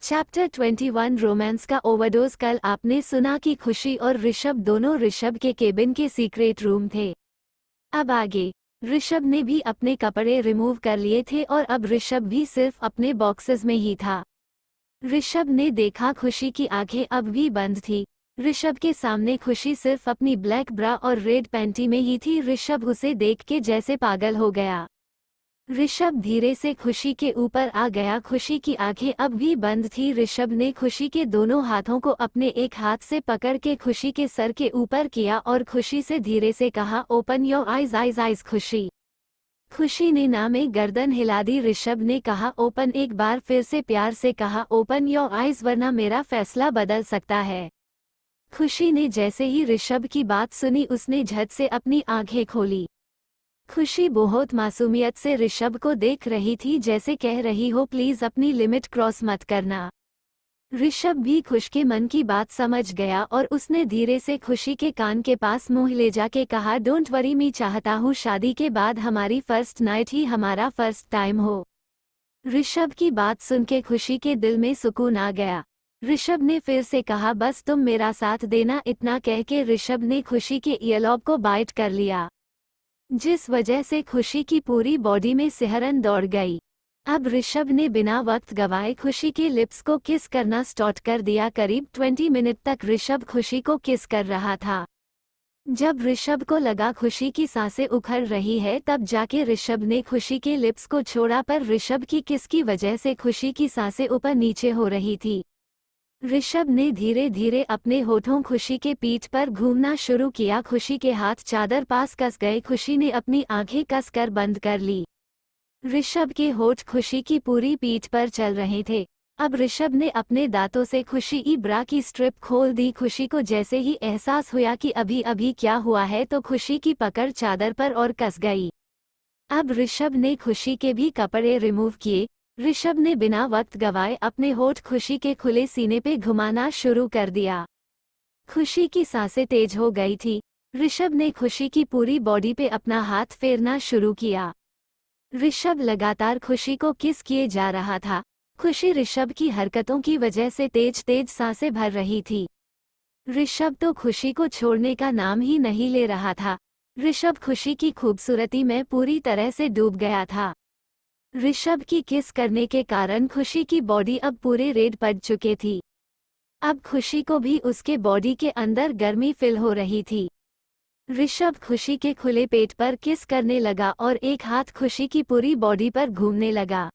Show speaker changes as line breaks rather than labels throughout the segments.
Chapter 21 romance का overdose. कल आपने सुना कि खुशी और ऋषभ दोनों ऋषभ के केबिन के सीक्रेट रूम थे। अब आगे ऋषभ ने भी अपने कपड़े रिमूव कर लिए थे और अब ऋषभ भी सिर्फ अपने बॉक्सेस में ही था। ऋषभ ने देखा खुशी की आंखें अब भी बंद थी। ऋषभ के सामने खुशी सिर्फ अपनी ब्लैक ब्रा और रेड पैंटी में ही थी। ऋषभ उसे देख के जैसे पागल हो गया। ऋषभ धीरे से खुशी के ऊपर आ गया। खुशी की आंखें अब भी बंद थी। ऋषभ ने खुशी के दोनों हाथों को अपने एक हाथ से पकड़ के खुशी के सर के ऊपर किया और खुशी से धीरे से कहा, open your eyes eyes eyes खुशी। खुशी ने ना में गर्दन हिला दी। ऋषभ ने कहा ओपन। एक बार फिर से प्यार से कहा ओपन योर आइज, वरना मेरा फैसला बदल सकता है। खुशी ने जैसे ही ऋषभ की बात सुनी उसने झट से अपनी आंखें खोली। खुशी बहुत मासूमियत से ऋषभ को देख रही थी, जैसे कह रही हो प्लीज अपनी लिमिट क्रॉस मत करना। ऋषभ भी खुश के मन की बात समझ गया और उसने धीरे से खुशी के कान के पास मुंह ले जाके कहा, डोंट वरी, मैं चाहता हूँ शादी के बाद हमारी फर्स्ट नाइट ही हमारा फर्स्ट टाइम हो। ऋषभ की बात सुन के खुशी के दिल में सुकून आ गया। ऋषभ ने फिर से कहा, बस तुम मेरा साथ देना। इतना कह के ऋषभ ने खुशी के ईयरलॉब को बाइट कर लिया, जिस वजह से खुशी की पूरी बॉडी में सिहरन दौड़ गई। अब ऋषभ ने बिना वक्त गवाए खुशी के लिप्स को किस करना स्टार्ट कर दिया। करीब 20 मिनट तक ऋषभ खुशी को किस कर रहा था। जब ऋषभ को लगा खुशी की सांसें उखड़ रही है, तब जाके ऋषभ ने खुशी के लिप्स को छोड़ा, पर ऋषभ की किस की वजह से खुशी की सांसें ऊपर नीचे हो रही थी। ऋषभ ने धीरे धीरे अपने होठों खुशी के पीठ पर घूमना शुरू किया। खुशी के हाथ चादर पास कस गए। खुशी ने अपनी आंखें कसकर बंद कर ली। ऋषभ के होठ खुशी की पूरी पीठ पर चल रहे थे। अब ऋषभ ने अपने दांतों से खुशी की ब्रा की स्ट्रिप खोल दी। खुशी को जैसे ही एहसास हुआ कि अभी अभी क्या हुआ है, तो खुशी की पकड़ चादर पर और कस गई। अब ऋषभ ने खुशी के भी कपड़े रिमूव किए। ऋषभ ने बिना वक्त गवाए अपने होठ खुशी के खुले सीने पे घुमाना शुरू कर दिया। खुशी की सांसें तेज हो गई थी। ऋषभ ने खुशी की पूरी बॉडी पे अपना हाथ फेरना शुरू किया। ऋषभ लगातार खुशी को किस किए जा रहा था। खुशी ऋषभ की हरकतों की वजह से तेज तेज सांसें भर रही थी। ऋषभ तो खुशी को छोड़ने का नाम ही नहीं ले रहा था। ऋषभ खुशी की खूबसूरती में पूरी तरह से डूब गया था। ऋषभ की किस करने के कारण खुशी की बॉडी अब पूरे रेड पड़ चुके थी। अब खुशी को भी उसके बॉडी के अंदर गर्मी फिल हो रही थी। ऋषभ खुशी के खुले पेट पर किस करने लगा और एक हाथ खुशी की पूरी बॉडी पर घूमने लगा।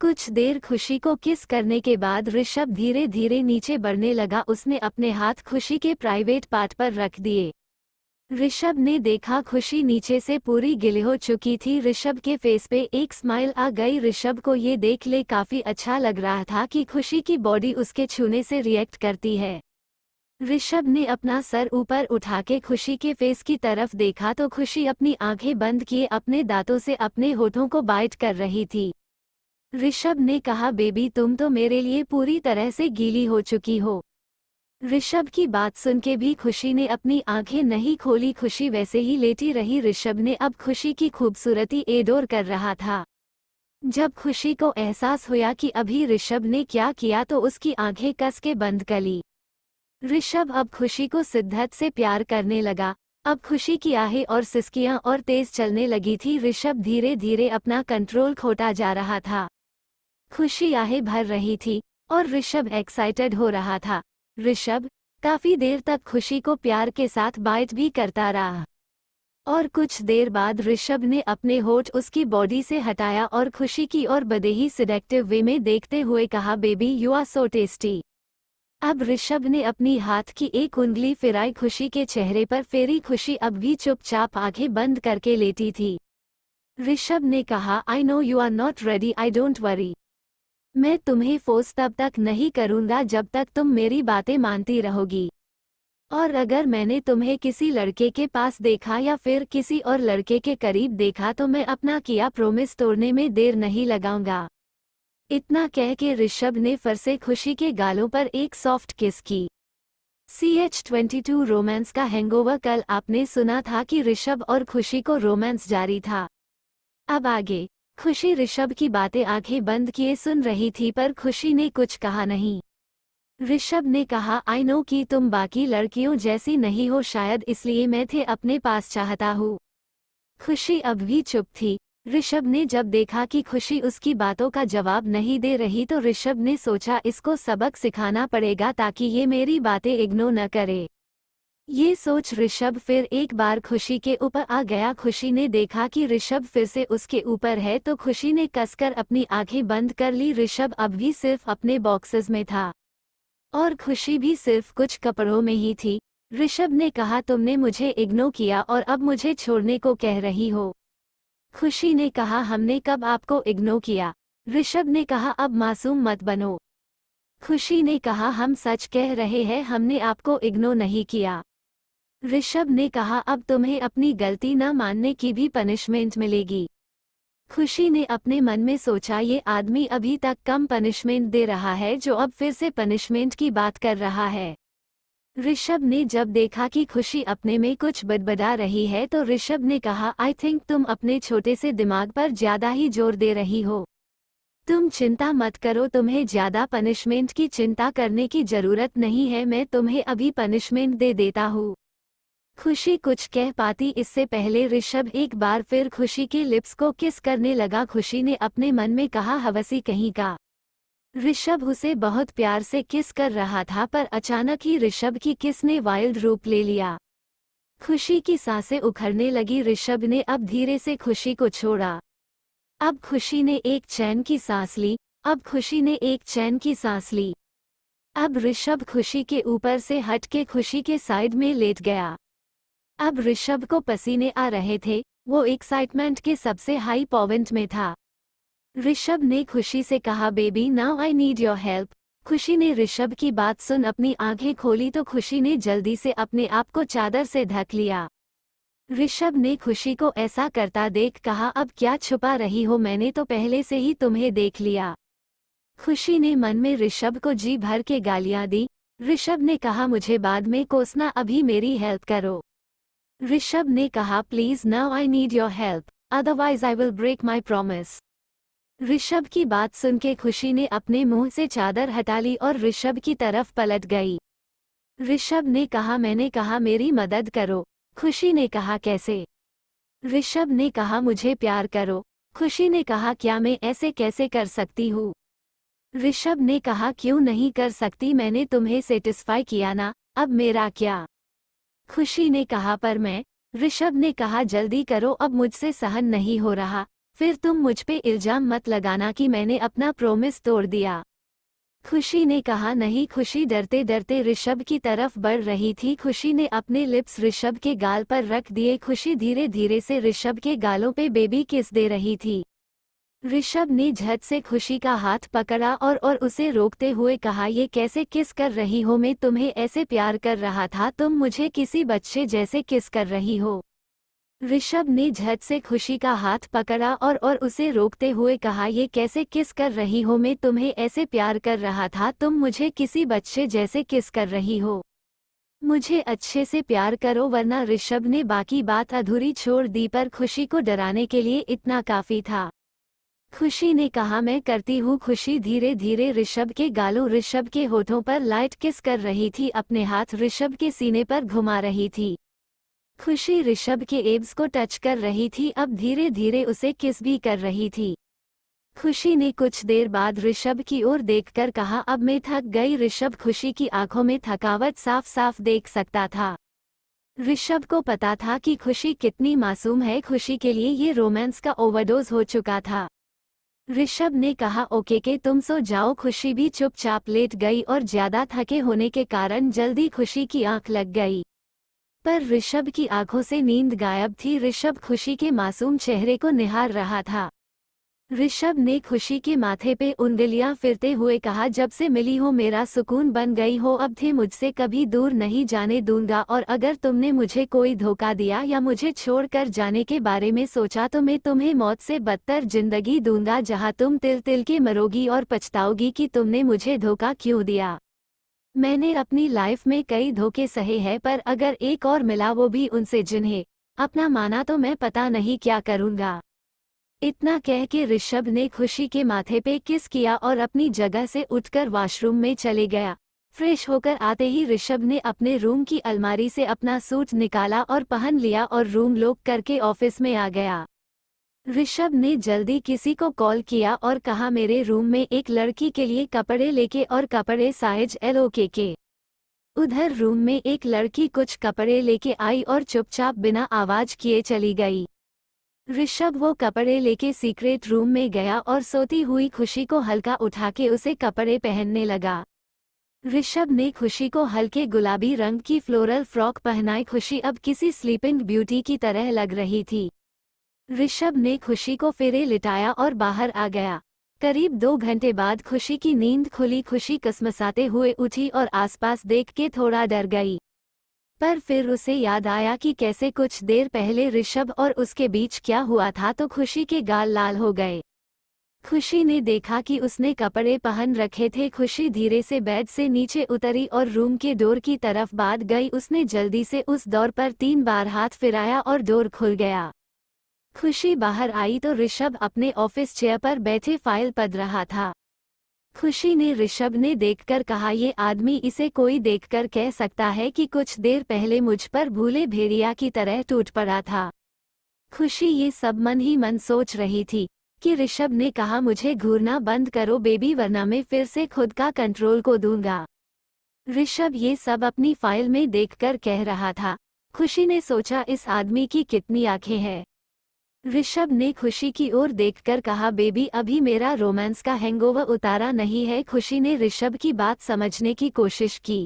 कुछ देर खुशी को किस करने के बाद ऋषभ धीरे धीरे नीचे बढ़ने लगा। उसने अपने हाथ खुशी के प्राइवेट पार्ट पर रख दिए। ऋषभ ने देखा खुशी नीचे से पूरी गिली हो चुकी थी। ऋषभ के फेस पे एक स्माइल आ गई। ऋषभ को ये देख ले काफी अच्छा लग रहा था कि खुशी की बॉडी उसके छूने से रिएक्ट करती है। ऋषभ ने अपना सर ऊपर उठा के खुशी के फेस की तरफ देखा तो खुशी अपनी आंखें बंद किए अपने दांतों से अपने होठों को बाइट कर रही थी। ऋषभ ने कहा, बेबी तुम तो मेरे लिए पूरी तरह से गीली हो चुकी हो। ऋषभ की बात सुन के भी खुशी ने अपनी आंखें नहीं खोली। खुशी वैसे ही लेटी रही। ऋषभ ने अब खुशी की खूबसूरती एडोर कर रहा था। जब खुशी को एहसास हुआ कि अभी ऋषभ ने क्या किया, तो उसकी आंखें कस के बंद कर ली। ऋषभ अब खुशी को शिद्दत से प्यार करने लगा। अब खुशी की आहें और सिसकियां और तेज चलने लगी थी। ऋषभ धीरे धीरे अपना कंट्रोल खोता जा रहा था। खुशी आहें भर रही थी और ऋषभ एक्साइटेड हो रहा था। ऋषभ काफी देर तक खुशी को प्यार के साथ बाइट भी करता रहा और कुछ देर बाद ऋषभ ने अपने होठ उसकी बॉडी से हटाया और खुशी की ओर बदेही सिडेक्टिव वे में देखते हुए कहा, baby you are so tasty. अब ऋषभ ने अपनी हाथ की एक उंगली फिराई खुशी के चेहरे पर फेरी। खुशी अब भी चुपचाप आंखें बंद करके लेटी थी। ऋषभ ने कहा, I know you are not ready, I don't worry. मैं तुम्हें फोर्स तब तक नहीं करूंगा जब तक तुम मेरी बातें मानती रहोगी। और अगर मैंने तुम्हें किसी लड़के के पास देखा या फिर किसी और लड़के के करीब देखा, तो मैं अपना किया प्रॉमिस तोड़ने में देर नहीं लगाऊंगा। इतना कह के ऋषभ ने फिर से खुशी के गालों पर एक सॉफ्ट किस की। CH22 रोमांस का हैंगओवर। कल आपने सुना था कि ऋषभ और खुशी को रोमांस जारी था। अब आगे खुशी ऋषभ की बातें आंखें बंद किए सुन रही थी, पर खुशी ने कुछ कहा नहीं। ऋषभ ने कहा, आई नो कि तुम बाकी लड़कियों जैसी नहीं हो, शायद इसलिए मैं थे अपने पास चाहता हूँ। खुशी अब भी चुप थी। ऋषभ ने जब देखा कि खुशी उसकी बातों का जवाब नहीं दे रही तो ऋषभ ने सोचा इसको सबक सिखाना पड़ेगा ताकि ये मेरी बातें इग्नोर न करे। ये सोच ऋषभ फिर एक बार खुशी के ऊपर आ गया। खुशी ने देखा कि ऋषभ फिर से उसके ऊपर है तो खुशी ने कसकर अपनी आंखें बंद कर ली। ऋषभ अब भी सिर्फ अपने बॉक्सेस में था और खुशी भी सिर्फ कुछ कपड़ों में ही थी। ऋषभ ने कहा, तुमने मुझे इग्नोर किया और अब मुझे छोड़ने को कह रही हो। खुशी ने कहा, हमने कब आपको इग्नोर किया। ऋषभ ने कहा, अब मासूम मत बनो। खुशी ने कहा, हम सच कह रहे हैं, हमने आपको इग्नोर नहीं किया। ऋषभ ने कहा, अब तुम्हें अपनी गलती न मानने की भी पनिशमेंट मिलेगी। खुशी ने अपने मन में सोचा, ये आदमी अभी तक कम पनिशमेंट दे रहा है जो अब फिर से पनिशमेंट की बात कर रहा है। ऋषभ ने जब देखा कि खुशी अपने में कुछ बड़बड़ा रही है तो ऋषभ ने कहा, आई थिंक तुम अपने छोटे से दिमाग पर ज्यादा ही जोर दे रही हो। तुम चिंता मत करो, तुम्हें ज्यादा पनिशमेंट की चिंता करने की जरूरत नहीं है, मैं तुम्हें अभी पनिशमेंट दे देता हूँ। खुशी कुछ कह पाती इससे पहले ऋषभ एक बार फिर खुशी के लिप्स को किस करने लगा। खुशी ने अपने मन में कहा, हवसी कहीं का। ऋषभ उसे बहुत प्यार से किस कर रहा था पर अचानक ही ऋषभ की किस ने वाइल्ड रूप ले लिया। खुशी की सांसें उखड़ने लगी। ऋषभ ने अब धीरे से खुशी को छोड़ा। अब खुशी ने एक चैन की सांस ली। अब खुशी ने एक चैन की सांस ली। अब ऋषभ खुशी के ऊपर से हट के खुशी के साइड में लेट गया। अब ऋषभ को पसीने आ रहे थे, वो एक्साइटमेंट के सबसे हाई पॉइंट में था। ऋषभ ने खुशी से कहा, baby now I need your help. खुशी ने ऋषभ की बात सुन अपनी आंखें खोली तो खुशी ने जल्दी से अपने आप को चादर से ढक लिया। ऋषभ ने खुशी को ऐसा करता देख कहा, अब क्या छुपा रही हो, मैंने तो पहले से ही तुम्हें देख लिया। खुशी ने मन में ऋषभ को जी भर के गालियां दी। ऋषभ ने कहा, मुझे बाद में कोसना, अभी मेरी हेल्प करो। ऋषभ ने कहा, please now I need your help, otherwise I will break my promise. Rishabh की बात सुन के खुशी ने अपने मुंह से चादर हटा ली और ऋषभ की तरफ पलट गई। ऋषभ ने कहा, मैंने कहा मेरी मदद करो। खुशी ने कहा, कैसे? ऋषभ ने कहा, मुझे प्यार करो। खुशी ने कहा, क्या मैं ऐसे कैसे कर सकती हूँ? ऋषभ ने कहा, क्यों नहीं कर सकती, मैंने तुम्हें सेटिस्फाई किया ना, अब मेरा क्या? खुशी ने कहा, पर मैं। ऋषभ ने कहा, जल्दी करो, अब मुझसे सहन नहीं हो रहा, फिर तुम मुझ पे इल्जाम मत लगाना कि मैंने अपना प्रॉमिस तोड़ दिया। खुशी ने कहा, नहीं। खुशी डरते डरते ऋषभ की तरफ बढ़ रही थी। खुशी ने अपने लिप्स ऋषभ के गाल पर रख दिए। खुशी धीरे धीरे से ऋषभ के गालों पे बेबी किस दे रही थी। ऋषभ ने झट से खुशी का हाथ पकड़ा और उसे रोकते हुए कहा, ये कैसे किस कर रही हो, मैं तुम्हें ऐसे प्यार कर रहा था, तुम मुझे किसी बच्चे जैसे किस कर रही हो। ऋषभ ने झट से खुशी का हाथ पकड़ा और उसे रोकते हुए कहा, ये कैसे किस कर रही हो, मैं तुम्हें ऐसे प्यार कर रहा था, तुम मुझे किसी बच्चे जैसे किस कर रही हो। मुझे अच्छे से प्यार करो वरना। ऋषभ ने बाकी बात अधूरी छोड़ दी पर खुशी को डराने के लिए इतना काफी था। खुशी ने कहा, मैं करती हूँ। खुशी धीरे धीरे ऋषभ के गालों, ऋषभ के होठों पर लाइट किस कर रही थी, अपने हाथ ऋषभ के सीने पर घुमा रही थी। खुशी ऋषभ के एब्स को टच कर रही थी, अब धीरे धीरे उसे किस भी कर रही थी। खुशी ने कुछ देर बाद ऋषभ की ओर देखकर कहा, अब मैं थक गई। ऋषभ खुशी की आंखों में थकावट साफ साफ देख सकता था। ऋषभ को पता था कि खुशी कितनी मासूम है। खुशी के लिए ये रोमांस का ओवरडोज हो चुका था। ऋषभ ने कहा, ओके के तुम सो जाओ। खुशी भी चुपचाप लेट गई और ज्यादा थके होने के कारण जल्दी खुशी की आंख लग गई। पर ऋषभ की आंखों से नींद गायब थी। ऋषभ खुशी के मासूम चेहरे को निहार रहा था। ऋषभ ने खुशी के माथे पे उंगलियां फिरते हुए कहा, जब से मिली हो मेरा सुकून बन गई हो, अब थे मुझसे कभी दूर नहीं जाने दूंगा, और अगर तुमने मुझे कोई धोखा दिया या मुझे छोड़कर जाने के बारे में सोचा तो मैं तुम्हें मौत से बदतर जिंदगी दूंगा, जहां तुम तिल तिल के मरोगी और पछताओगी कि तुमने मुझे धोखा क्यों दिया। मैंने अपनी लाइफ में कई धोखे सहे हैं, पर अगर एक और मिला वो भी उनसे जिन्हें अपना माना तो मैं पता नहीं क्या करूंगा। इतना कह के ऋषभ ने खुशी के माथे पे किस किया और अपनी जगह से उठकर वॉशरूम में चले गया। फ्रेश होकर आते ही ऋषभ ने अपने रूम की अलमारी से अपना सूट निकाला और पहन लिया और रूम लॉक करके ऑफिस में आ गया। ऋषभ ने जल्दी किसी को कॉल किया और कहा मेरे रूम में एक लड़की के लिए कपड़े लेके और कपड़े साइज LOK के। उधर रूम में एक लड़की कुछ कपड़े लेके आई और चुपचाप बिना आवाज किए चली गई। ऋषभ वो कपड़े लेके सीक्रेट रूम में गया और सोती हुई खुशी को हल्का उठा के उसे कपड़े पहनने लगा। ऋषभ ने खुशी को हल्के गुलाबी रंग की फ्लोरल फ्रॉक पहनाई। खुशी अब किसी स्लीपिंग ब्यूटी की तरह लग रही थी। ऋषभ ने खुशी को फिरे लिटाया और बाहर आ गया। करीब 2 घंटे बाद खुशी की नींद खुली। खुशी कसमसाते हुए उठी और आसपास देख के थोड़ा डर गई, पर फिर उसे याद आया कि कैसे कुछ देर पहले ऋषभ और उसके बीच क्या हुआ था, तो खुशी के गाल लाल हो गए। खुशी ने देखा कि उसने कपड़े पहन रखे थे। खुशी धीरे से बेड से नीचे उतरी और रूम के डोर की तरफ भाग गई। उसने जल्दी से उस डोर पर 3 बार हाथ फिराया और डोर खुल गया। खुशी बाहर आई तो ऋषभ अपने ऑफिस चेयर पर बैठे फाइल पढ़ रहा था। खुशी ने ऋषभ ने देखकर कहा ये आदमी, इसे कोई देखकर कह सकता है कि कुछ देर पहले मुझ पर भूले भेड़िया की तरह टूट पड़ा था। खुशी ये सब मन ही मन सोच रही थी कि ऋषभ ने कहा मुझे घूरना बंद करो बेबी, वरना मैं फिर से खुद का कंट्रोल को दूंगा। ऋषभ ये सब अपनी फाइल में देखकर कह रहा था। खुशी ने सोचा इस आदमी की कितनी आंखें हैं। ऋषभ ने खुशी की ओर देखकर कहा बेबी, अभी मेरा रोमांस का हैंगओवर उतारा नहीं है। खुशी ने ऋषभ की बात समझने की कोशिश की।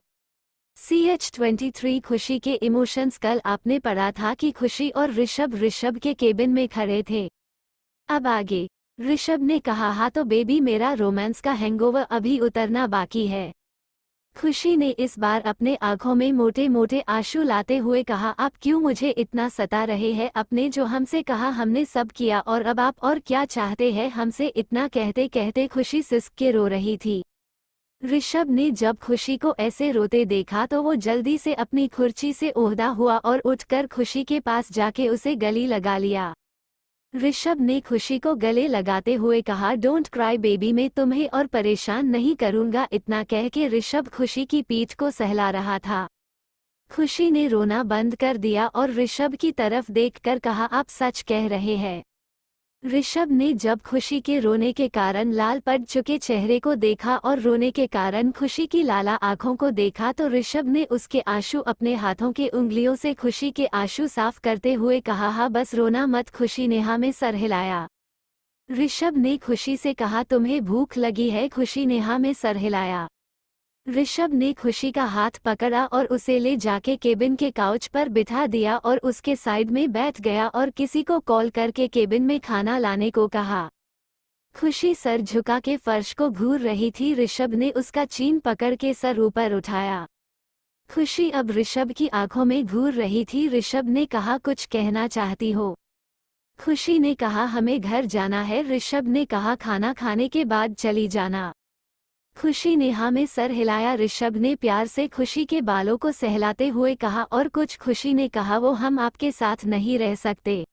CH23 खुशी के इमोशंस। कल आपने पढ़ा था कि खुशी और ऋषभ के केबिन में खड़े थे। अब आगे। ऋषभ ने कहा हाँ तो बेबी, मेरा रोमांस का हैंगओवर अभी उतरना बाकी है। खुशी ने इस बार अपने आंखों में मोटे मोटे आंसू लाते हुए कहा आप क्यों मुझे इतना सता रहे हैं? आपने जो हमसे कहा हमने सब किया, और अब आप और क्या चाहते हैं हमसे? इतना कहते कहते खुशी सिसक के रो रही थी। ऋषभ ने जब खुशी को ऐसे रोते देखा तो वो जल्दी से अपनी कुर्सी से ओहदा हुआ और उठकर खुशी के पास जाके उसे गले लगा लिया। ऋषभ ने खुशी को गले लगाते हुए कहा डोंट क्राई बेबी, मैं तुम्हें और परेशान नहीं करूंगा। इतना कह के ऋषभ खुशी की पीठ को सहला रहा था। खुशी ने रोना बंद कर दिया और ऋषभ की तरफ देखकर कहा आप सच कह रहे हैं। ऋषभ ने जब खुशी के रोने के कारण लाल पड़ चुके चेहरे को देखा और रोने के कारण खुशी की लाला आंखों को देखा तो ऋषभ ने उसके आंसू अपने हाथों की उंगलियों से खुशी के आंसू साफ करते हुए कहा हाँ बस रोना मत। खुशी ने हाँ में सर हिलाया। ऋषभ ने खुशी से कहा तुम्हें भूख लगी है? खुशी ने हाँ में सर हिलाया। ऋषभ ने खुशी का हाथ पकड़ा और उसे ले जाके केबिन के काउच पर बिठा दिया और उसके साइड में बैठ गया और किसी को कॉल करके केबिन में खाना लाने को कहा। खुशी सर झुका के फर्श को घूर रही थी। ऋषभ ने उसका चीन पकड़ के सर ऊपर उठाया। खुशी अब ऋषभ की आंखों में घूर रही थी। ऋषभ ने कहा कुछ कहना चाहती हो? खुशी ने कहा हमें घर जाना है। ऋषभ ने कहा खाना खाने के बाद चली जाना। खुशी ने हाँ में सर हिलाया। ऋषभ ने प्यार से खुशी के बालों को सहलाते हुए कहा और कुछ? खुशी ने कहा वो हम आपके साथ नहीं रह सकते।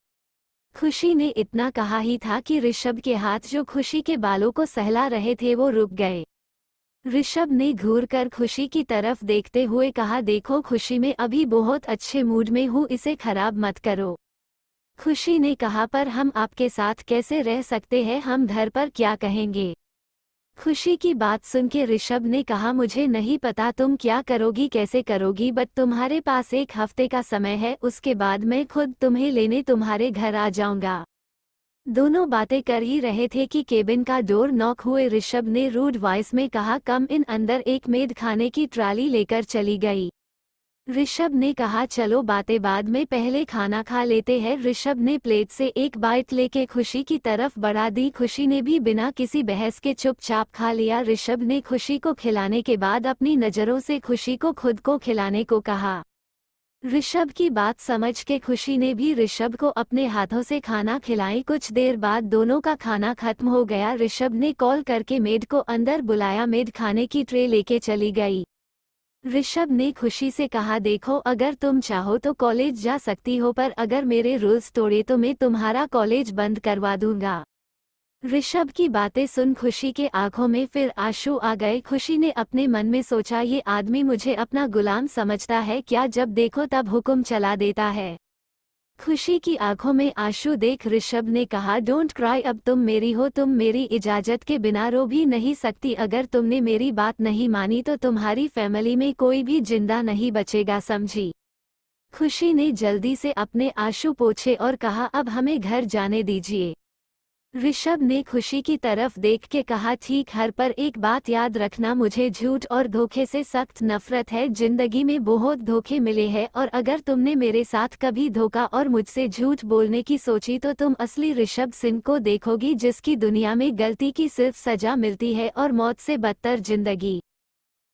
खुशी ने इतना कहा ही था कि ऋषभ के हाथ जो खुशी के बालों को सहला रहे थे वो रुक गए। ऋषभ ने घूर कर खुशी की तरफ देखते हुए कहा देखो खुशी, मैं अभी बहुत अच्छे मूड में हूँ, इसे खराब मत करो। खुशी ने कहा पर हम आपके साथ कैसे रह सकते हैं? हम घर पर क्या कहेंगे? खुशी की बात सुन के ऋषभ ने कहा मुझे नहीं पता तुम क्या करोगी कैसे करोगी, बट तुम्हारे पास 1 हफ्ते का समय है, उसके बाद मैं खुद तुम्हें लेने तुम्हारे घर आ जाऊंगा। दोनों बातें कर ही रहे थे कि केबिन का डोर नॉक हुए। ऋषभ ने रूड वॉइस में कहा कम इन। अंदर एक मेड खाने की ट्राली लेकर चली गई। ऋषभ ने कहा चलो बातें बाद में, पहले खाना खा लेते हैं। ऋषभ ने प्लेट से एक बाइट लेके खुशी की तरफ बढ़ा दी। खुशी ने भी बिना किसी बहस के चुपचाप खा लिया। ऋषभ ने खुशी को खिलाने के बाद अपनी नज़रों से खुशी को खुद को खिलाने को कहा। ऋषभ की बात समझ के खुशी ने भी ऋषभ को अपने हाथों से खाना खिलाई। कुछ देर बाद दोनों का खाना खत्म हो गया। ऋषभ ने कॉल करके मेड को अंदर बुलाया। मेड खाने की ट्रे लेके चली गई। ऋषभ ने खुशी से कहा, देखो अगर तुम चाहो तो कॉलेज जा सकती हो, पर अगर मेरे रूल्स तोड़े तो मैं तुम्हारा कॉलेज बंद करवा दूंगा। ऋषभ की बातें सुन खुशी के आंखों में फिर आंसू आ गए। खुशी ने अपने मन में सोचा, ये आदमी मुझे अपना गुलाम समझता है क्या, जब देखो तब हुक्म चला देता है। खुशी की आंखों में आंसू देख ऋषभ ने कहा, डोंट क्राई, अब तुम मेरी हो, तुम मेरी इजाजत के बिना रो भी नहीं सकती। अगर तुमने मेरी बात नहीं मानी तो तुम्हारी फैमिली में कोई भी जिंदा नहीं बचेगा, समझी। खुशी ने जल्दी से अपने आंसू पोंछे और कहा, अब हमें घर जाने दीजिए। ऋषभ ने खुशी की तरफ देख के कहा, ठीक हर, पर एक बात याद रखना, मुझे झूठ और धोखे से सख्त नफरत है। जिंदगी में बहुत धोखे मिले हैं और अगर तुमने मेरे साथ कभी धोखा और मुझसे झूठ बोलने की सोची तो तुम असली ऋषभ सिंह को देखोगी, जिसकी दुनिया में गलती की सिर्फ सजा मिलती है और मौत से बदतर जिंदगी।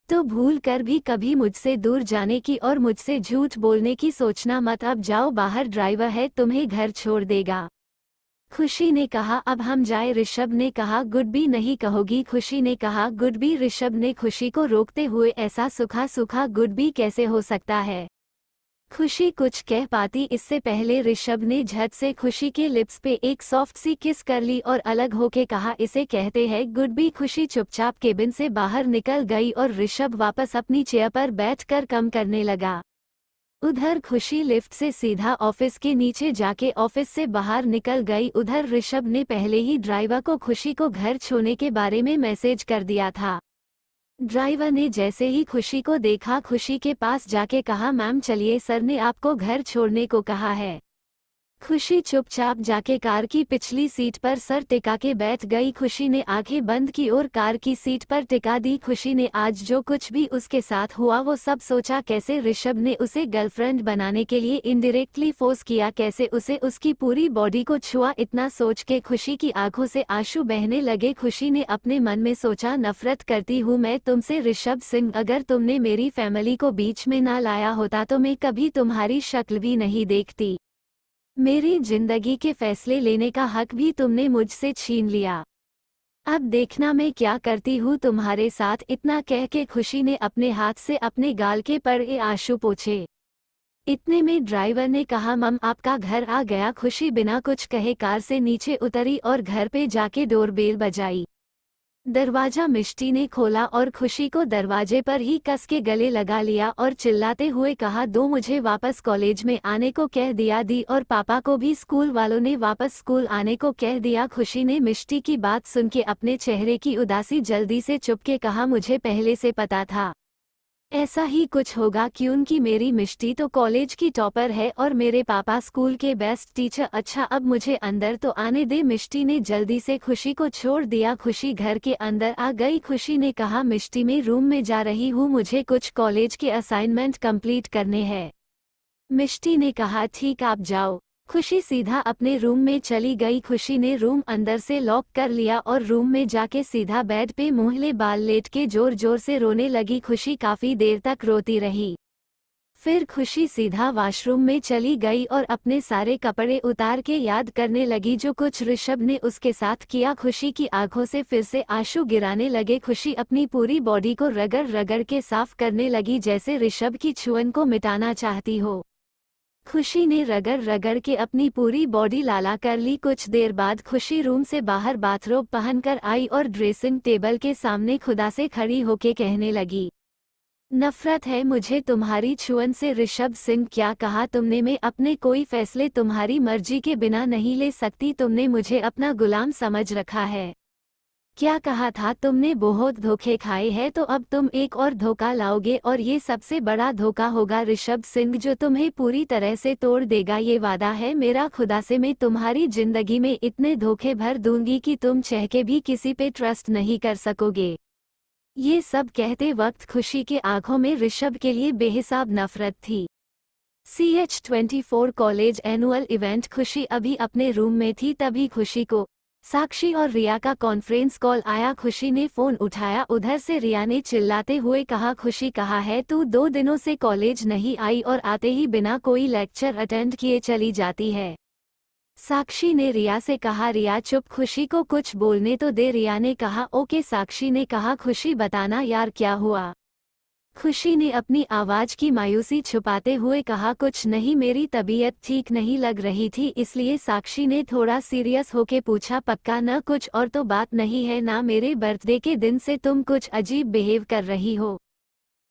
तो भूल कर भी कभी मुझसे दूर जाने की और मुझसे झूठ बोलने की सोचना मत। अब जाओ बाहर, ड्राइवर है तुम्हें घर छोड़ देगा। खुशी ने कहा, अब हम जाए। ऋषभ ने कहा, गुड बी नहीं कहोगी? खुशी ने कहा, गुड बी। ऋषभ ने खुशी को रोकते हुए, ऐसा सूखा सूखा गुड बी कैसे हो सकता है? खुशी कुछ कह पाती इससे पहले ऋषभ ने झट से खुशी के लिप्स पे एक सॉफ्ट सी किस कर ली और अलग होके कहा, इसे कहते हैं गुड बी। खुशी चुपचाप केबिन से बाहर निकल गई और ऋषभ वापस अपनी चेयर पर बैठकर कम करने लगा। उधर खुशी लिफ्ट से सीधा ऑफिस के नीचे जाके ऑफिस से बाहर निकल गई। उधर ऋषभ ने पहले ही ड्राइवर को खुशी को घर छोड़ने के बारे में मैसेज कर दिया था। ड्राइवर ने जैसे ही खुशी को देखा खुशी के पास जाके कहा, मैम चलिए, सर ने आपको घर छोड़ने को कहा है। खुशी चुपचाप जाके कार की पिछली सीट पर सर टिका के बैठ गई। खुशी ने आंखें बंद की और कार की सीट पर टिका दी। खुशी ने आज जो कुछ भी उसके साथ हुआ वो सब सोचा, कैसे ऋषभ ने उसे गर्लफ्रेंड बनाने के लिए इनडायरेक्टली फोर्स किया, कैसे उसे उसकी पूरी बॉडी को छुआ। इतना सोच के खुशी की आंखों से आंसू बहने लगे। खुशी ने अपने मन में सोचा, नफरत करती हूँ मैं तुमसे ऋषभ सिंह, अगर तुमने मेरी फैमिली को बीच में ना लाया होता तो मैं कभी तुम्हारी शक्ल भी नहीं देखती। मेरी जिंदगी के फैसले लेने का हक भी तुमने मुझसे छीन लिया। अब देखना मैं क्या करती हूँ तुम्हारे साथ। इतना कह के खुशी ने अपने हाथ से अपने गाल के पड़े आंसू पोंछे। इतने में ड्राइवर ने कहा, मम आपका घर आ गया। खुशी बिना कुछ कहे कार से नीचे उतरी और घर पे जाके डोरबेल बजाई। दरवाजा मिष्टी ने खोला और खुशी को दरवाजे पर ही कस के गले लगा लिया और चिल्लाते हुए कहा, दो मुझे वापस कॉलेज में आने को कह दिया, दी और पापा को भी स्कूल वालों ने वापस स्कूल आने को कह दिया। खुशी ने मिष्टी की बात सुन के अपने चेहरे की उदासी जल्दी से चुप के कहा, मुझे पहले से पता था ऐसा ही कुछ होगा, क्योंकि मेरी मिष्टी तो कॉलेज की टॉपर है और मेरे पापा स्कूल के बेस्ट टीचर। अच्छा अब मुझे अंदर तो आने दे। मिष्टी ने जल्दी से खुशी को छोड़ दिया। खुशी घर के अंदर आ गई। खुशी ने कहा, मिष्टी मैं रूम में जा रही हूँ, मुझे कुछ कॉलेज के असाइनमेंट कंप्लीट करने हैं। मिष्टी ने कहा, ठीक आप जाओ। खुशी सीधा अपने रूम में चली गई। खुशी ने रूम अंदर से लॉक कर लिया और रूम में जाके सीधा बेड पे मुंहले बाल लेट के जोर जोर से रोने लगी। खुशी काफी देर तक रोती रही। फिर खुशी सीधा वॉशरूम में चली गई और अपने सारे कपड़े उतार के याद करने लगी जो कुछ ऋषभ ने उसके साथ किया। खुशी की आंखों से फिर से आंसू गिराने लगे। खुशी अपनी पूरी बॉडी को रगड़ रगड़ के साफ करने लगी, जैसे ऋषभ की छुअन को मिटाना चाहती हो। खुशी ने रगड़ रगड़ के अपनी पूरी बॉडी लाला कर ली। कुछ देर बाद खुशी रूम से बाहर बाथरोब पहनकर आई और ड्रेसिंग टेबल के सामने खुदा से खड़ी होके कहने लगी, नफरत है मुझे तुम्हारी छुअन से ऋषभ सिंह। क्या कहा तुमने? मैं अपने कोई फैसले तुम्हारी मर्जी के बिना नहीं ले सकती। तुमने मुझे अपना गुलाम समझ रखा है। क्या कहा था तुमने? बहुत धोखे खाए हैं, तो अब तुम एक और धोखा लाओगे और ये सबसे बड़ा धोखा होगा ऋषभ सिंह, जो तुम्हें पूरी तरह से तोड़ देगा। ये वादा है मेरा खुदा से, मैं तुम्हारी जिंदगी में इतने धोखे भर दूंगी कि तुम चाह के भी किसी पे ट्रस्ट नहीं कर सकोगे। ये सब कहते वक्त खुशी के आंखों में ऋषभ के लिए बेहिसाब नफरत थी। CH24 college annual event. खुशी अभी अपने रूम में थी, तभी खुशी को साक्षी और रिया का कॉन्फ्रेंस कॉल आया। खुशी ने फोन उठाया। उधर से रिया ने चिल्लाते हुए कहा, खुशी कहाँ है तू? 2 दिनों से कॉलेज नहीं आई और आते ही बिना कोई लेक्चर अटेंड किए चली जाती है। साक्षी ने रिया से कहा, रिया चुप, खुशी को कुछ बोलने तो दे। रिया ने कहा, ओके। साक्षी ने कहा, खुशी बताना यार क्या हुआ? खुशी ने अपनी आवाज की मायूसी छुपाते हुए कहा, कुछ नहीं, मेरी तबीयत ठीक नहीं लग रही थी इसलिए। साक्षी ने थोड़ा सीरियस होके पूछा, पक्का न कुछ और तो बात नहीं है ना? मेरे बर्थडे के दिन से तुम कुछ अजीब बिहेव कर रही हो।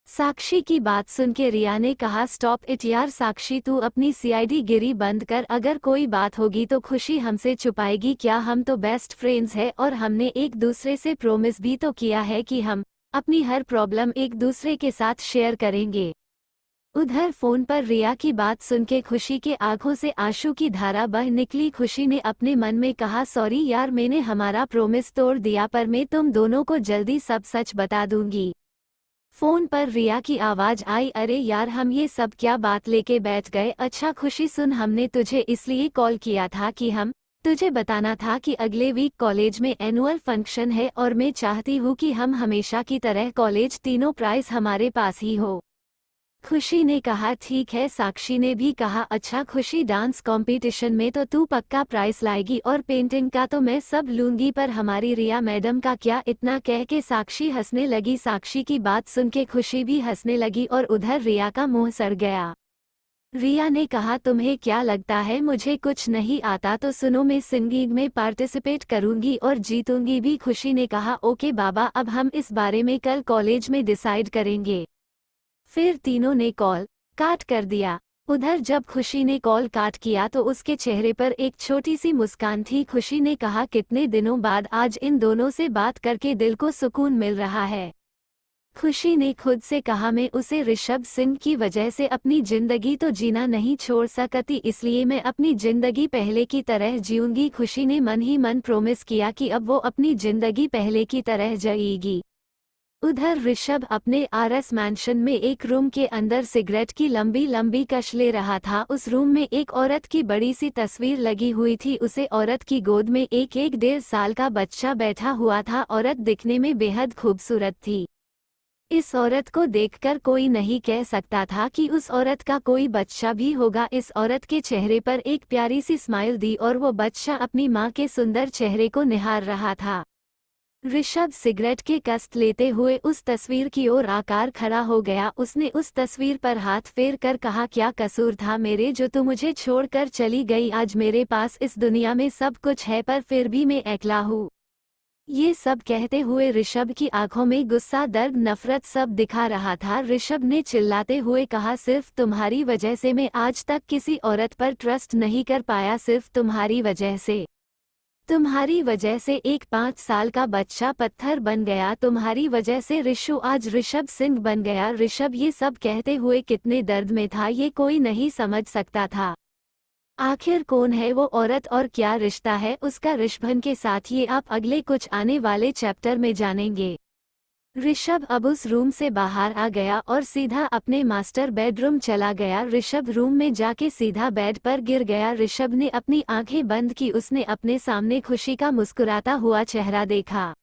साक्षी की बात सुन के रिया ने कहा, स्टॉप इट यार साक्षी, तू अपनी सीआईडी गिरी बंद कर। अगर कोई बात होगी तो खुशी हमसे छुपाएगी क्या? हम तो बेस्ट फ्रेंड्स हैं और हमने एक दूसरे से प्रॉमिस भी तो किया है कि हम अपनी हर प्रॉब्लम एक दूसरे के साथ शेयर करेंगे। उधर फोन पर रिया की बात सुन के खुशी के आंखों से आंसू की धारा बह निकली। खुशी ने अपने मन में कहा, सॉरी यार, मैंने हमारा प्रॉमिस तोड़ दिया, पर मैं तुम दोनों को जल्दी सब सच बता दूंगी। फोन पर रिया की आवाज आई, अरे यार, हम ये सब क्या बात लेके बैठ गए? अच्छा खुशी सुन, हमने तुझे इसलिए कॉल किया था कि हम तुझे बताना था कि अगले वीक कॉलेज में एनुअल फंक्शन है और मैं चाहती हूँ कि हम हमेशा की तरह कॉलेज तीनों प्राइज हमारे पास ही हो। खुशी ने कहा, ठीक है। साक्षी ने भी कहा, अच्छा खुशी, डांस कंपटीशन में तो तू पक्का प्राइज लाएगी और पेंटिंग का तो मैं सब लूंगी, पर हमारी रिया मैडम का क्या? इतना कह के साक्षी हंसने लगी। साक्षी की बात सुन के खुशी भी हंसने लगी और उधर रिया का मुंह सड़ गया। रिया ने कहा, तुम्हें क्या लगता है मुझे कुछ नहीं आता? तो सुनो, मैं सिंगिंग में पार्टिसिपेट करूंगी और जीतूंगी भी। खुशी ने कहा, ओके बाबा, अब हम इस बारे में कल कॉलेज में डिसाइड करेंगे। फिर तीनों ने कॉल काट कर दिया। उधर जब खुशी ने कॉल काट किया तो उसके चेहरे पर एक छोटी सी मुस्कान थी। खुशी ने कहा, कितने दिनों बाद आज इन दोनों से बात करके दिल को सुकून मिल रहा है। खुशी ने खुद से कहा, मैं उसे ऋषभ सिंह की वजह से अपनी जिंदगी तो जीना नहीं छोड़ सकती, इसलिए मैं अपनी जिंदगी पहले की तरह जीऊंगी। खुशी ने मन ही मन प्रॉमिस किया कि अब वो अपनी जिंदगी पहले की तरह जिएगी। उधर ऋषभ अपने आरएस मैंशन में एक रूम के अंदर सिगरेट की लंबी लंबी कश ले रहा था। उस रूम में एक औरत की बड़ी सी तस्वीर लगी हुई थी। उसे औरत की गोद में एक 1.5 साल का बच्चा बैठा हुआ था। औरत दिखने में बेहद खूबसूरत थी। इस औरत को देखकर कोई नहीं कह सकता था कि उस औरत का कोई बच्चा भी होगा। इस औरत के चेहरे पर एक प्यारी सी स्माइल दी और वो बच्चा अपनी माँ के सुंदर चेहरे को निहार रहा था। ऋषभ सिगरेट के कस्त लेते हुए उस तस्वीर की ओर आकर खड़ा हो गया। उसने उस तस्वीर पर हाथ फेर कर कहा, क्या कसूर था मेरे जो तू मुझे छोड़कर चली गई? आज मेरे पास इस दुनिया में सब कुछ है पर फिर भी मैं अकेला हूँ। ये सब कहते हुए ऋषभ की आंखों में गुस्सा, दर्द, नफरत सब दिखा रहा था। ऋषभ ने चिल्लाते हुए कहा, सिर्फ तुम्हारी वजह से मैं आज तक किसी औरत पर ट्रस्ट नहीं कर पाया, सिर्फ तुम्हारी वजह से। तुम्हारी वजह से एक 5 साल का बच्चा पत्थर बन गया। तुम्हारी वजह से ऋषु आज ऋषभ सिंह बन गया। ऋषभ ये सब कहते हुए कितने दर्द में था ये कोई नहीं समझ सकता था। आखिर कौन है वो औरत और क्या रिश्ता है उसका ऋषभन के साथ, ये आप अगले कुछ आने वाले चैप्टर में जानेंगे। ऋषभ अब उस रूम से बाहर आ गया और सीधा अपने मास्टर बेडरूम चला गया। ऋषभ रूम में जाके सीधा बेड पर गिर गया। ऋषभ ने अपनी आंखें बंद की। उसने अपने सामने खुशी का मुस्कुराता हुआ चेहरा देखा।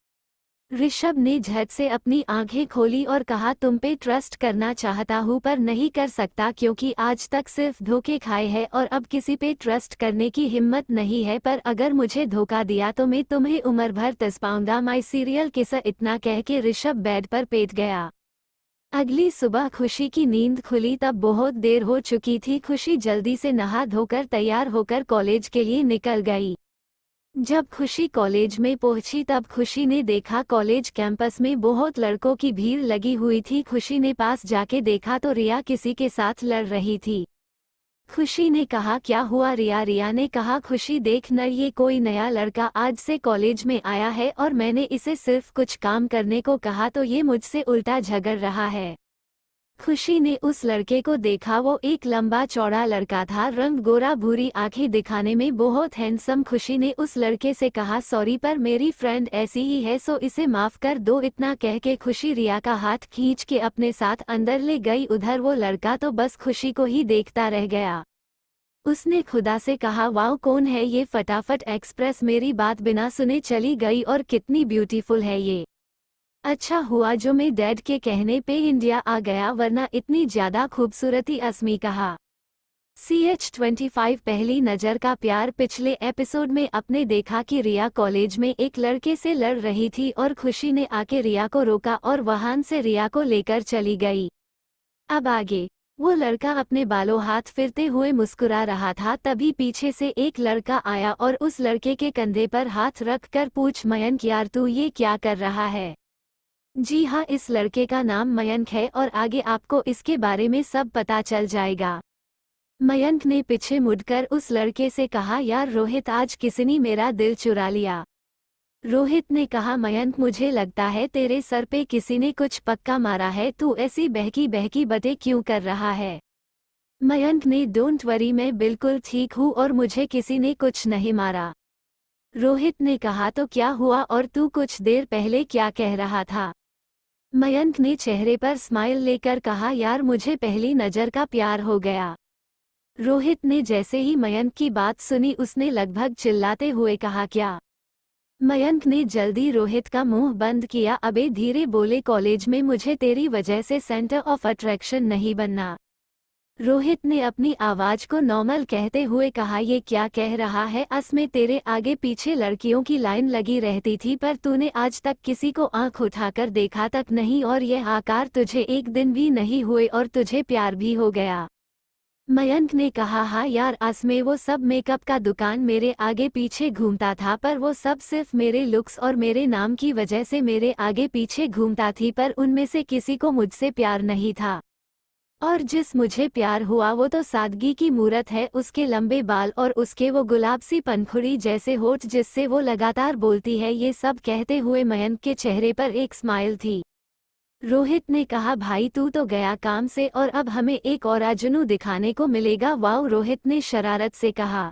ऋषभ ने झट से अपनी आंखें खोली और कहा, तुम पे ट्रस्ट करना चाहता हूँ पर नहीं कर सकता क्योंकि आज तक सिर्फ धोखे खाए हैं और अब किसी पे ट्रस्ट करने की हिम्मत नहीं है, पर अगर मुझे धोखा दिया तो मैं तुम्हें उम्र भर तस्पाऊंगा। माई सीरियल किस्सा। इतना कह के ऋषभ बेड पर पेट गया। अगली सुबह खुशी की नींद खुली तब बहुत देर हो चुकी थी। खुशी जल्दी से नहा धोकर तैयार होकर कॉलेज के लिए निकल गई। जब खुशी कॉलेज में पहुंची तब खुशी ने देखा कॉलेज कैंपस में बहुत लड़कों की भीड़ लगी हुई थी। खुशी ने पास जाके देखा तो रिया किसी के साथ लड़ रही थी। खुशी ने कहा, क्या हुआ रिया? रिया ने कहा, खुशी देख न, ये कोई नया लड़का आज से कॉलेज में आया है और मैंने इसे सिर्फ कुछ काम करने को कहा तो ये मुझसे उल्टा झगड़ रहा है। खुशी ने उस लड़के को देखा। वो एक लंबा चौड़ा लड़का था, रंग गोरा, भूरी आंखें दिखाने में बहुत हैंडसम। खुशी ने उस लड़के से कहा, सॉरी पर मेरी फ्रेंड ऐसी ही है सो इसे माफ कर दो। इतना कह के खुशी रिया का हाथ खींच के अपने साथ अंदर ले गई। उधर वो लड़का तो बस खुशी को ही देखता रह गया। उसने खुदा से कहा, वाओ कौन है ये? फटाफट एक्सप्रेस मेरी बात बिना सुने चली गई और कितनी ब्यूटीफुल है ये। अच्छा हुआ जो मैं डैड के कहने पे इंडिया आ गया वरना इतनी ज्यादा खूबसूरती। असमी कहा। CH25 पहली नज़र का प्यार। पिछले एपिसोड में आपने देखा कि रिया कॉलेज में एक लड़के से लड़ रही थी और खुशी ने आके रिया को रोका और वाहन से रिया को लेकर चली गई। अब आगे वो लड़का अपने बालों हाथ फिरते हुए मुस्कुरा रहा था, तभी पीछे से एक लड़का आया और उस लड़के के कंधे पर हाथ रख कर पूछ, मयंक यार तू ये क्या कर रहा है। जी हाँ, इस लड़के का नाम मयंक है और आगे आपको इसके बारे में सब पता चल जाएगा। मयंक ने पीछे मुड़कर उस लड़के से कहा, यार रोहित, आज किसी ने मेरा दिल चुरा लिया। रोहित ने कहा, मयंक मुझे लगता है तेरे सर पे किसी ने कुछ पक्का मारा है, तू ऐसी बहकी बहकी बातें क्यों कर रहा है। मयंक ने, डोंट वरी, मैं बिल्कुल ठीक हूँ और मुझे किसी ने कुछ नहीं मारा। रोहित ने कहा, तो क्या हुआ और तू कुछ देर पहले क्या कह रहा था। मयंक ने चेहरे पर स्माइल लेकर कहा, यार मुझे पहली नज़र का प्यार हो गया। रोहित ने जैसे ही मयंक की बात सुनी उसने लगभग चिल्लाते हुए कहा, क्या। मयंक ने जल्दी रोहित का मुंह बंद किया। अबे धीरे बोले, कॉलेज में मुझे तेरी वजह से सेंटर ऑफ अट्रैक्शन नहीं बनना। रोहित ने अपनी आवाज को नॉर्मल कहते हुए कहा, ये क्या कह रहा है, असमें तेरे आगे पीछे लड़कियों की लाइन लगी रहती थी पर तूने आज तक किसी को आंख उठाकर देखा तक नहीं और यह आकार तुझे एक दिन भी नहीं हुए और तुझे प्यार भी हो गया। मयंक ने कहा, हाँ यार, असमें वो सब मेकअप का दुकान मेरे आगे पीछे घूमता था पर वो सब सिर्फ मेरे लुक्स और मेरे नाम की वजह से मेरे आगे पीछे घूमता थी, पर उनमें से किसी को मुझसे प्यार नहीं था। और जिस मुझे प्यार हुआ वो तो सादगी की मूरत है, उसके लंबे बाल और उसके वो गुलाब सी पंखुड़ी जैसे होठ जिससे वो लगातार बोलती है। ये सब कहते हुए मयंक के चेहरे पर एक स्माइल थी। रोहित ने कहा, भाई तू तो गया काम से और अब हमें एक और आजनू दिखाने को मिलेगा। वाओ, रोहित ने शरारत से कहा।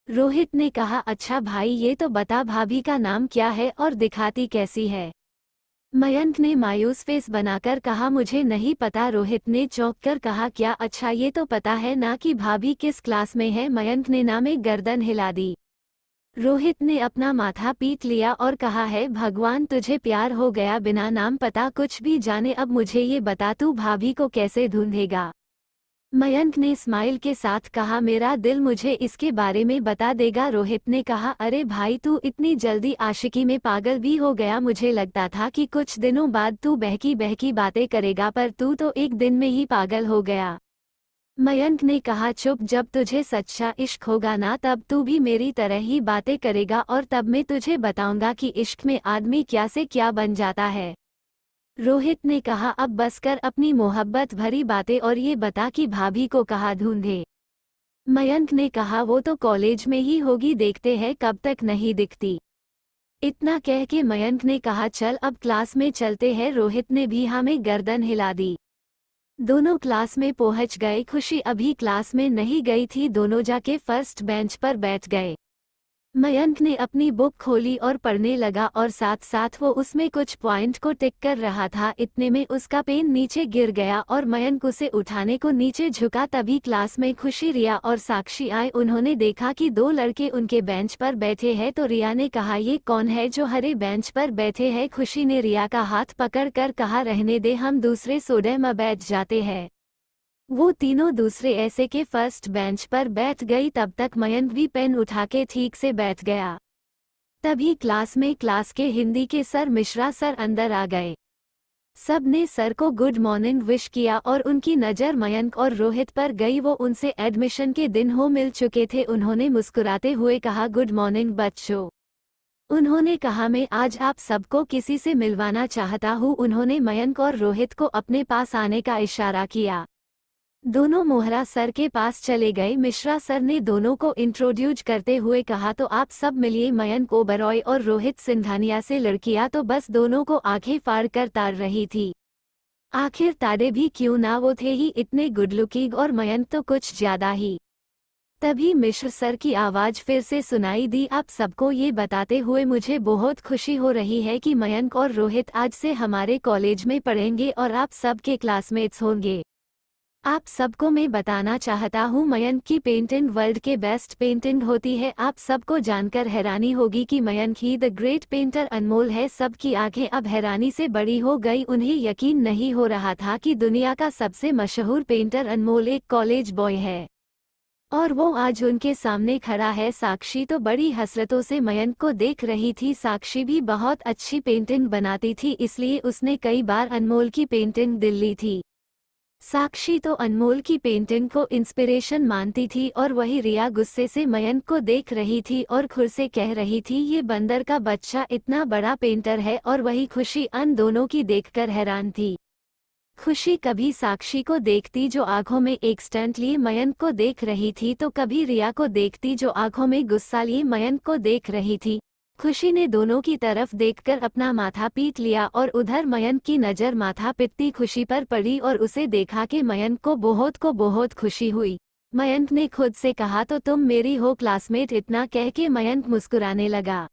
रोहित ने कहा, अच्छा भाई ये तो बता भाभी का नाम क्या है और दिखाती कैसी है। मयंक ने मायूस फेस बनाकर कहा, मुझे नहीं पता। रोहित ने चौंक कर कहा, क्या, अच्छा ये तो पता है ना कि भाभी किस क्लास में है। मयंक ने ना में गर्दन हिला दी। रोहित ने अपना माथा पीट लिया और कहा, है भगवान, तुझे प्यार हो गया बिना नाम पता कुछ भी जाने। अब मुझे ये बता, तू भाभी को कैसे ढूंढेगा। मयंक ने स्माइल के साथ कहा, मेरा दिल मुझे इसके बारे में बता देगा। रोहित ने कहा, अरे भाई तू इतनी जल्दी आशिकी में पागल भी हो गया। मुझे लगता था कि कुछ दिनों बाद तू बहकी बहकी बातें करेगा पर तू तो एक दिन में ही पागल हो गया। मयंक ने कहा, चुप, जब तुझे सच्चा इश्क होगा ना तब तू भी मेरी तरह ही बातें करेगा और तब मैं तुझे बताऊंगा कि इश्क में आदमी क्या से क्या बन जाता है। रोहित ने कहा, अब बस कर अपनी मोहब्बत भरी बातें और ये बता कि भाभी को कहाँ ढूंढे। मयंक ने कहा, वो तो कॉलेज में ही होगी, देखते हैं कब तक नहीं दिखती। इतना कह के मयंक ने कहा, चल अब क्लास में चलते हैं। रोहित ने भी हाँ में गर्दन हिला दी। दोनों क्लास में पहुंच गए। खुशी अभी क्लास में नहीं गई थी, दोनों जाके फर्स्ट बेंच पर बैठ गए। मयंक ने अपनी बुक खोली और पढ़ने लगा और साथ साथ वो उसमें कुछ पॉइंट को टिक कर रहा था। इतने में उसका पेन नीचे गिर गया और मयंक उसे उठाने को नीचे झुका। तभी क्लास में खुशी, रिया और साक्षी आए। उन्होंने देखा कि दो लड़के उनके बेंच पर बैठे हैं तो रिया ने कहा, ये कौन है जो हरे बेंच पर बैठे हैं। खुशी ने रिया का हाथ पकड़ कर कहा, रहने दे, हम दूसरे सोडे में बैठ जाते हैं। वो तीनों दूसरे ऐसे के फर्स्ट बेंच पर बैठ गई। तब तक मयंक भी पेन उठा के ठीक से बैठ गया। तभी क्लास के हिंदी के सर मिश्रा सर अंदर आ गए। सब ने सर को गुड मॉर्निंग विश किया और उनकी नज़र मयंक और रोहित पर गई। वो उनसे एडमिशन के दिन हो मिल चुके थे। उन्होंने मुस्कुराते हुए कहा, गुड मॉर्निंग बच्चों। उन्होंने कहा, मैं आज आप सबको किसी से मिलवाना चाहता हूँ। उन्होंने मयंक और रोहित को अपने पास आने का इशारा किया। दोनों मोहरा सर के पास चले गए। मिश्रा सर ने दोनों को इंट्रोड्यूस करते हुए कहा, तो आप सब मिलिए, मयंक ओबरॉय और रोहित सिंघानिया से। लड़कियां तो बस दोनों को आंखें फाड़ कर ताड़ रही थी। आखिर ताड़े भी क्यों ना, वो थे ही इतने गुड लुकिंग और मयंक तो कुछ ज्यादा ही। तभी मिश्र सर की आवाज फिर से सुनाई दी, आप सबको ये बताते हुए मुझे बहुत खुशी हो रही है कि मयंक और रोहित आज से हमारे कॉलेज में पढ़ेंगे और आप सबके क्लासमेट्स होंगे। आप सबको मैं बताना चाहता हूँ, मयंक की पेंटिंग वर्ल्ड के बेस्ट पेंटिंग होती है। आप सबको जानकर हैरानी होगी कि मयंक ही द ग्रेट पेंटर अनमोल है। सबकी आंखें अब हैरानी से बड़ी हो गई। उन्हें यकीन नहीं हो रहा था कि दुनिया का सबसे मशहूर पेंटर अनमोल एक कॉलेज बॉय है। और वो आज उनके सामने खड़ा है। साक्षी तो बड़ी हसरतों से मयंक को देख रही थी। साक्षी भी बहुत अच्छी पेंटिंग बनाती थी, इसलिए उसने कई बार अनमोल की पेंटिंग दिल ली थी। साक्षी तो अनमोल की पेंटिंग को इंस्पिरेशन मानती थी और वही रिया गुस्से से मयंक को देख रही थी और खुद से कह रही थी ये बंदर का बच्चा इतना बड़ा पेंटर है, और वही खुशी अन दोनों की देखकर हैरान थी। खुशी कभी साक्षी को देखती जो आंखों में एक स्टंट लिए मयंक को देख रही थी, तो कभी रिया को देखती जो आंखों में गुस्सा लिए मयंक को देख रही थी। खुशी ने दोनों की तरफ देखकर अपना माथा पीट लिया और उधर मयंक की नज़र माथा पिटती खुशी पर पड़ी और उसे देखा कि मयंक को बहुत खुशी हुई। मयंक ने खुद से कहा तो तुम मेरी हो क्लासमेट, इतना कह के मयंक मुस्कुराने लगा।